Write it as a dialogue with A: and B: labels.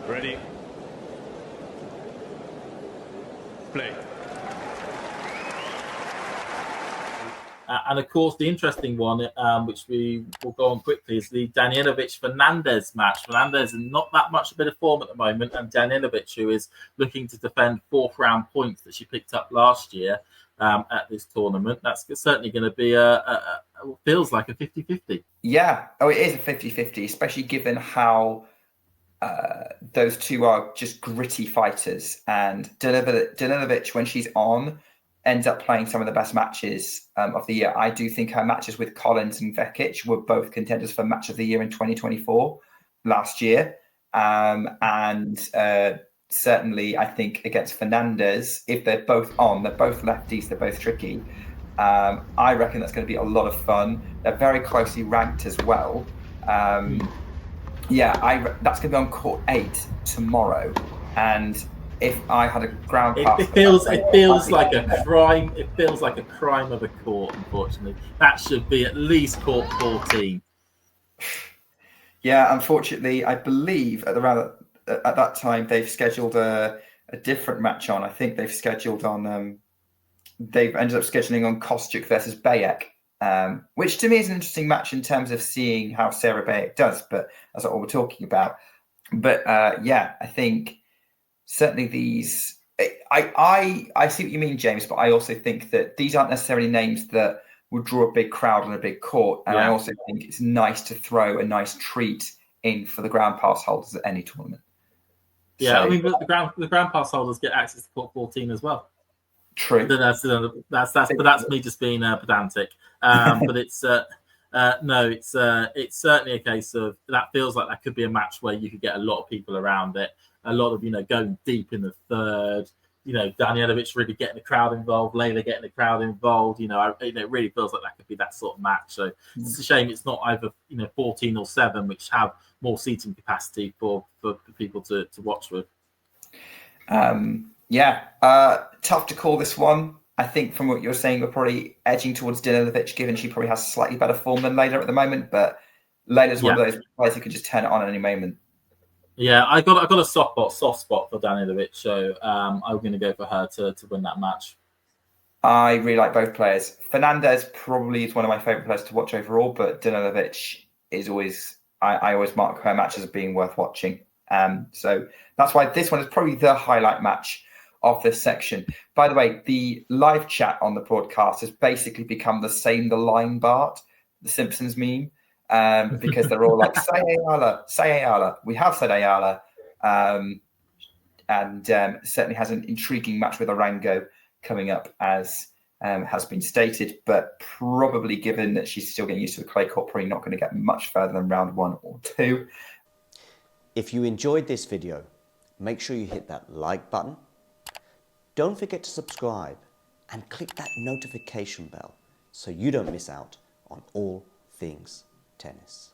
A: Ready. Play.
B: And of course, the interesting one, which we will go on quickly, is the Danilovic Fernandez match. Fernandez is not that much a bit of form at the moment, and Danilovic, who is looking to defend fourth round points that she picked up last year at this tournament. That's certainly going to be feels like a 50-50.
C: Yeah, it is a 50-50, especially given how those two are just gritty fighters. And Danilovic, when she's on, ends up playing some of the best matches of the year. I do think her matches with Collins and Vekic were both contenders for match of the year in 2024 last year. And certainly, I think against Fernandez, if they're both on, they're both lefties, they're both tricky. I reckon that's going to be a lot of fun. They're very closely ranked as well. That's going to be on court 8 tomorrow. And if I had a ground pass,
B: it feels like a crime. It feels like a crime of a court. Unfortunately, that should be at least court 14.
C: Yeah, unfortunately, I believe at that time they've scheduled a different match on. I think they've scheduled on. They've ended up scheduling on Kostyuk versus Bayek, which to me is an interesting match in terms of seeing how Sarah Bayek does. But that's not what we're talking about. But I think. Certainly these, I see what you mean, James, but I also think that these aren't necessarily names that would draw a big crowd on a big court. And I also think it's nice to throw a nice treat in for the ground pass holders at any tournament.
B: Yeah, so, I mean, the ground pass holders get access to court 14 as well.
C: True.
B: That's me just being pedantic. But it's it's certainly a case of that feels like that could be a match where you could get a lot of people around it. A lot of, going deep in the third, Danilovic really getting the crowd involved, Leylah getting the crowd involved, it really feels like that could be that sort of match. So it's a shame it's not either, 14 or 7, which have more seating capacity for people to watch with.
C: Tough to call this one. I think from what you're saying, we're probably edging towards Danilovic, given she probably has slightly better form than Leylah at the moment, but Leylah's one of those players who can just turn it on at any moment.
B: Yeah, I got a soft spot for Danilovic, so I'm going to go for her to win that match.
C: I really like both players. Fernandez probably is one of my favourite players to watch overall, but Danilovic is always I always mark her matches as being worth watching. So that's why this one is probably the highlight match of this section. By the way, the live chat on the broadcast has basically become the line Bart, the Simpsons meme. Because they're all like, say Ayala. We have said Ayala. And certainly has an intriguing match with Arango coming up, as has been stated, but probably given that she's still getting used to the clay court, probably not going to get much further than round 1 or 2.
D: If you enjoyed this video, make sure you hit that like button. Don't forget to subscribe and click that notification bell so you don't miss out on all things tennis.